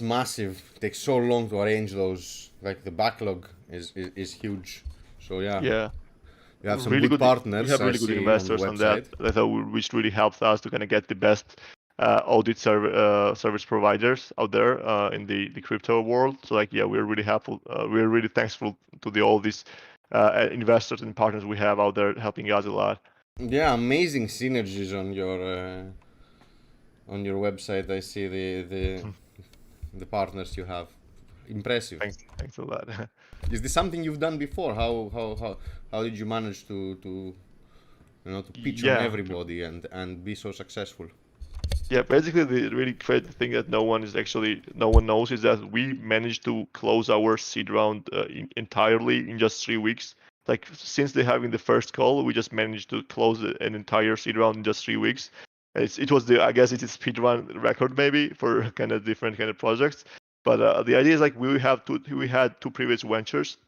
massive. It takes so long to arrange those. Like the backlog is huge. So yeah, Yeah. you have some Really good good. We partners have I really good see on the investors on that, website. which really helps us to kind of get the best service providers out there in the crypto world. So like yeah, we're really helpful. We're really thankful to all these investors and partners we have out there helping us a lot. Yeah, amazing synergies on your website. I see the partners you have. Impressive. Thanks a lot. Is this something you've done before? How did you manage to pitch on Yeah. everybody and be so successful? Yeah, basically the really great thing that no one knows is that we managed to close our seed round entirely in just 3 weeks. Like since they having the first call, we just managed to close an entire seed round in just 3 weeks. It was I guess it's a speed run record maybe for kind of different kind of projects. But the idea is like we had two previous ventures,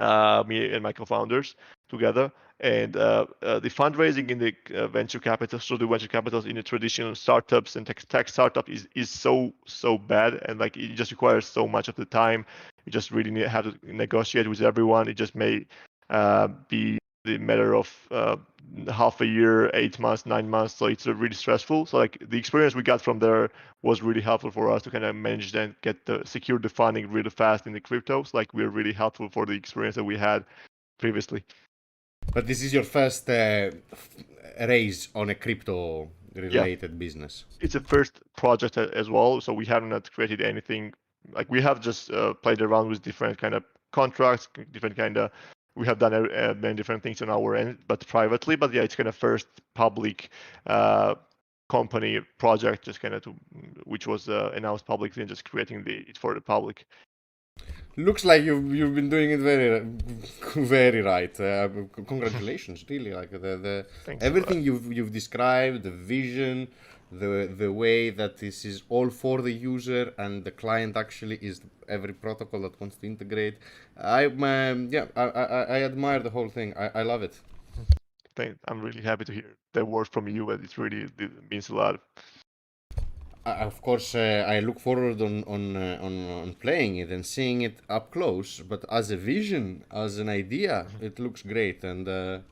me and my co-founders together, and the fundraising in the venture capital, so the venture capitals in the traditional startups and tech startup is so bad, and like it just requires so much of the time. You just really have to negotiate with everyone. It just may be the matter of half a year, 8 months, 9 months. So it's really stressful. So like the experience we got from there was really helpful for us to kind of manage and secure the funding really fast in the cryptos. Like we're really helpful for the experience that we had previously. But this is your first raise on a crypto Yeah, related business. it's a first project as well. So we haven't created anything. Like we have just played around with different kind of contracts, different kind of. We have done many different things on our end, but privately. But yeah, it's kind of first public company project, just kind of which was announced publicly and just creating it for the public. Looks like you've been doing it very right. Congratulations, really. Like the Thanks a lot. everything you've described, the vision, the way that this is all for the user and the client actually is every protocol that wants to integrate. I admire the whole thing. I love it. I'm really happy to hear that word from you, and it means a lot. Of course, I look forward on playing it and seeing it up close. But as a vision, as an idea, it looks great, and the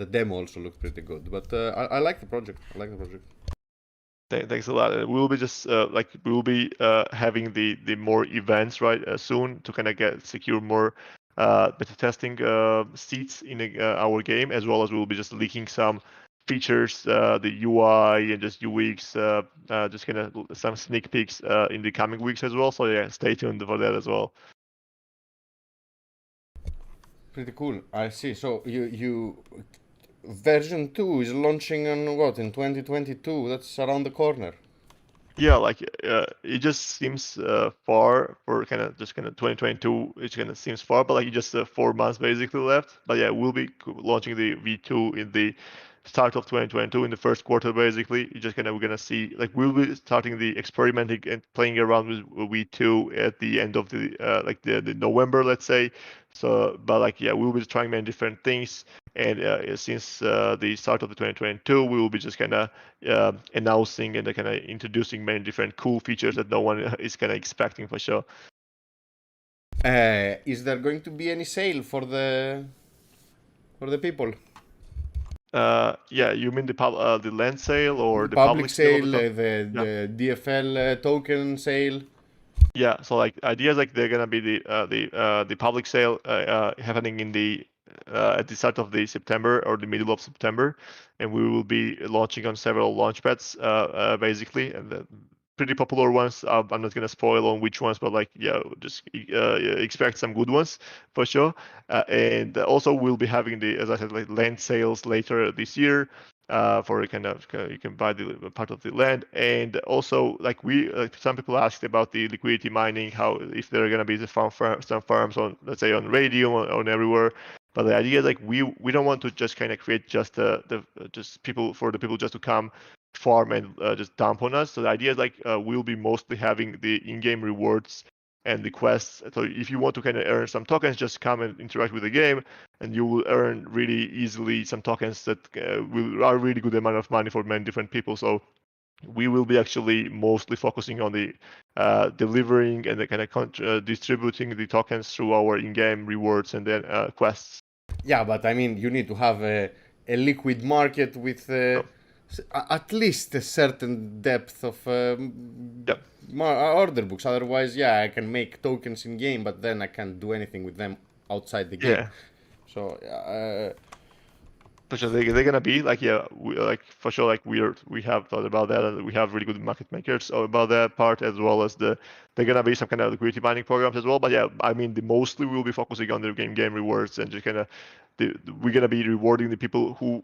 demo also looks pretty good. But I like the project. I like the project. Thanks a lot. We'll be just we'll be having the more events right soon to kind of secure more beta testing seats in our game, as well as we'll be just leaking some features, the UI and just UX, just kind of some sneak peeks in the coming weeks as well. So yeah, stay tuned for that as well. Pretty cool. I see. So you version 2 is launching on what in 2022? That's around the corner. Yeah, like it just seems far for kind of 2022. It kind of seems far, but like just 4 months basically left. But yeah, we'll be launching the V2 in the start of 2022 in the first quarter basically. You just we're gonna see like we'll be starting the experimenting and playing around with V2 at the end of the like the November, let's say. So, but like yeah, we'll be trying many different things. And since the start of the 2022, we will be just kind of announcing and kind of introducing many different cool features that no one is kind of expecting for sure. Is there going to be any sale for the people? Yeah, you mean the land sale or The the public public sale of the sale, token? Yeah. the DFL token sale. Yeah, so like ideas like they're gonna be the public sale happening in the at the start of the September or the middle of September, and we will be launching on several launch pads basically, and the pretty popular ones. I'm not gonna spoil on which ones, but like yeah, just expect some good ones for sure. And also we'll be having the, as I said, like land sales later this year for a kind of you can buy the part of the land. And also like some people asked about the liquidity mining, how if there are going to be some farms on, let's say, on radio on everywhere. But the idea is like we don't want to just kind of create just the just people for the people just to come farm and just dump on us. So the idea is like we'll be mostly having the in-game rewards and the quests. So if you want to kind of earn some tokens, just come and interact with the game, and you will earn really easily some tokens that are a really good amount of money for many different people. So we will be actually mostly focusing on the delivering and the kind of distributing the tokens through our in-game rewards and then quests. Yeah, but I mean, you need to have a liquid market with So, at least a certain depth of yeah. order books. Otherwise, yeah, I can make tokens in game, but then I can't do anything with them outside the game. Yeah. So, For sure, they're gonna be like like for sure like we have thought about that, and we have really good market makers about that part, as well as they're gonna be some kind of liquidity mining programs as well. But yeah, I mean mostly we'll be focusing on the game rewards and just kind of we're gonna be rewarding the people who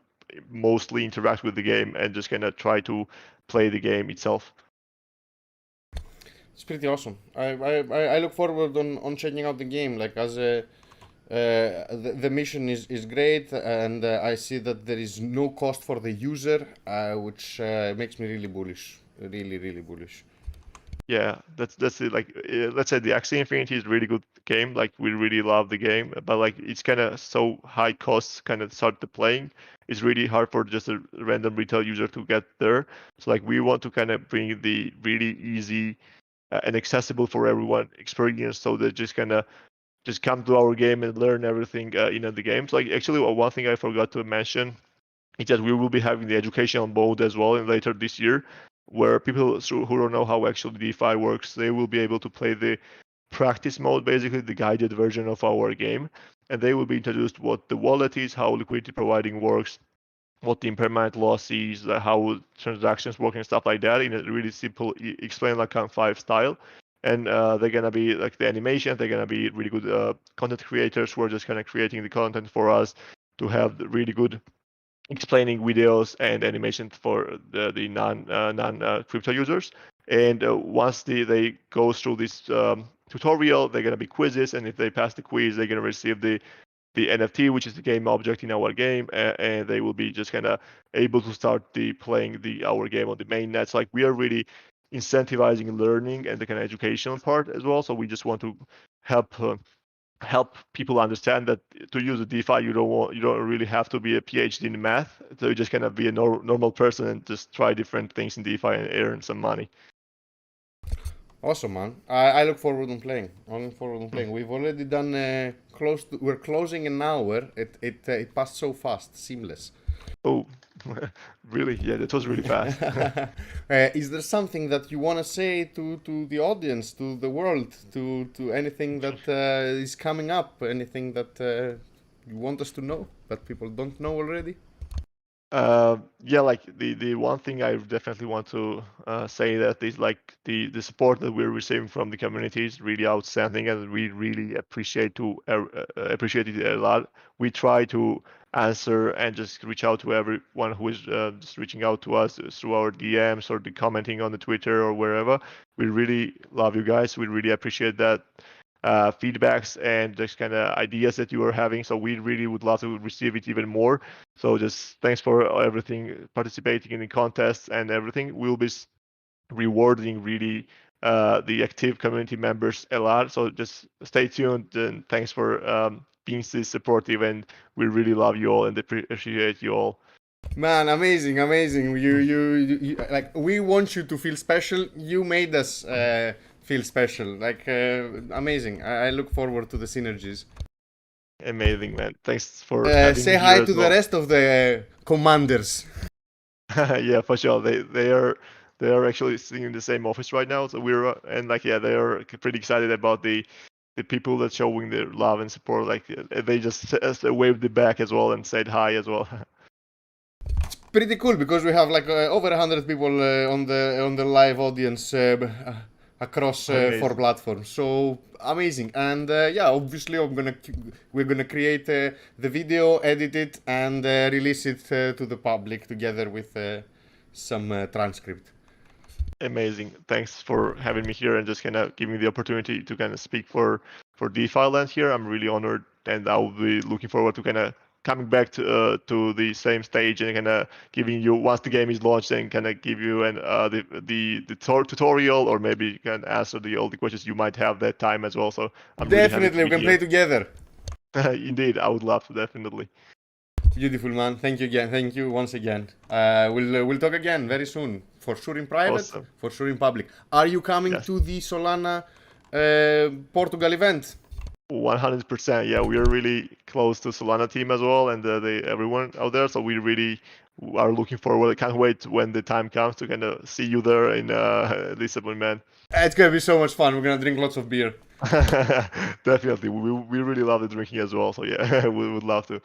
mostly interact with the game and just kind of try to play the game itself. it's pretty awesome. I look forward on checking out the game. Like as a The mission is great, and I see that there is no cost for the user, which makes me really bullish. Really, really bullish. Yeah, that's it. Like, let's say the Axie Infinity is a really good game. Like, we really love the game, but like it's kind of so high costs kind of start the playing. It's really hard for just a random retail user to get there. So like we want to kind of bring the really easy and accessible for everyone experience, so they just kind of just come to our game and learn everything in the game. So like actually, one thing I forgot to mention is that we will be having the educational mode as well in later this year, where people who don't know how actually DeFi works, they will be able to play the practice mode, basically the guided version of our game, and they will be introduced what the wallet is, how liquidity providing works, what the impermanent loss is, how transactions work and stuff like that in a really simple, explain like on 5 style. And they're gonna be like the animation, they're gonna be really good content creators who are just kind of creating the content for us to have the really good explaining videos and animation for the non crypto users. And once they go through this tutorial, they're gonna be quizzes, and if they pass the quiz, they're gonna receive the NFT, which is the game object in our game, and they will be just kind of able to start playing our game on the main net. So like we are really incentivizing learning and the kind of educational part as well. So we just want to help people understand that to use a DeFi, you don't really have to be a PhD in math. So you just kind of be a normal person and just try different things in DeFi and earn some money. Awesome, man. I look forward to playing. I look forward to playing. We've already done we're closing an hour. It passed so fast, seamless. Oh, really? Yeah, that was really fast. Is there something that you want to say to the audience, to the world, to anything that is coming up, anything that you want us to know that people don't know already? Yeah, like the one thing I definitely want to say that is like the support that we're receiving from the community is really outstanding, and we really appreciate it a lot. We try to answer and just reach out to everyone who is just reaching out to us through our DMs or the commenting on the Twitter or wherever. We really love you guys. We really appreciate that feedbacks and just kind of ideas that you are having. So we really would love to receive it even more. So just thanks for everything, participating in the contests and everything. We'll be rewarding really the active community members a lot. So just stay tuned, and thanks for being so supportive. And we really love you all and appreciate you all. Man, amazing, amazing. You like we want you to feel special. You made us feel special. Like amazing. I look forward to the synergies. Amazing, man. Thanks for having Say me hi here to as the well. rest of the commanders. Yeah, for sure. They are actually sitting in the same office right now. So we're and like yeah, they are pretty excited about the people that showing their love and support. Like they just waved it back as well and said hi as well. Pretty cool because we have like over 100 people on the live audience across 4 Amazing. platforms. So amazing. And yeah, obviously we're gonna create the video, edit it, and release it to the public together with some transcript. Amazing. Thanks for having me here and just kind of giving me the opportunity to kind of speak for DeFi Land here. I'm really honored, and I'll be looking forward to kind of coming back to the same stage and kind of giving you once the game is launched and kind of give you an the tutorial, or maybe you can answer all the questions you might have that time as well. So I'm really happy to Definitely, we be can here. play together. Indeed, I would love to definitely. Beautiful, man. Thank you again. Thank you once again. We'll talk again very soon. For sure in private, Awesome. for sure in public. Are you coming Yes. to the Solana Portugal event? 100%. Yeah, we are really close to Solana team as well, and everyone out there. So we really are looking forward. I can't wait when the time comes to kind of see you there in Lisbon, man. It's gonna be so much fun. We're gonna drink lots of beer. Definitely, we really love the drinking as well. So yeah, we would love to.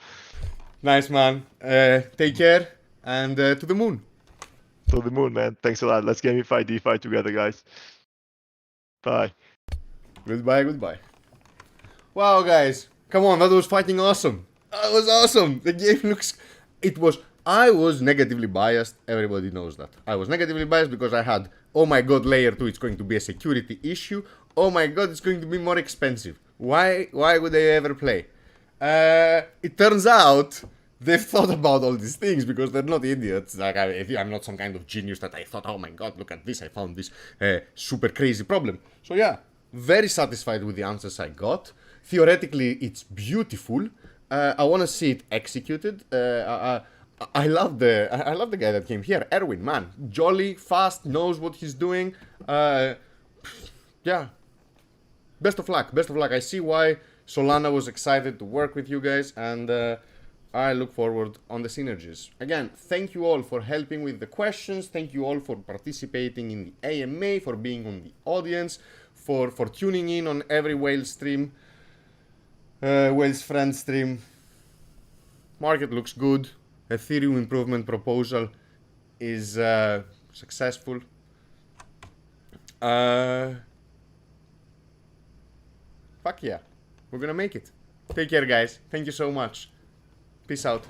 Nice, man. Take care and to the moon. To the moon, man. Thanks a lot. Let's gamify DeFi together, guys. Bye. Goodbye, goodbye. Wow, guys. Come on, that was fucking awesome. That was awesome. The game looks. I was negatively biased. Everybody knows that. I was negatively biased because I had, oh my god, layer 2, it's going to be a security issue. Oh my god, it's going to be more expensive. Why would I ever play? It turns out they've thought about all these things because they're not idiots. Like I'm not some kind of genius that I thought, oh my god, look at this, I found this super crazy problem. So yeah, very satisfied with the answers I got. Theoretically, it's beautiful. I want to see it executed. I love the guy that came here, Erwin. Man, jolly, fast, knows what he's doing. Yeah, best of luck. Best of luck. I see why Solana was excited to work with you guys, and I look forward on the synergies. Again, thank you all for helping with the questions. Thank you all for participating in the AMA, for being on the audience, for tuning in on every whale stream, whale's friend stream. Market looks good. Ethereum improvement proposal is successful. Fuck yeah. We're gonna make it. Take care, guys. Thank you so much. Peace out.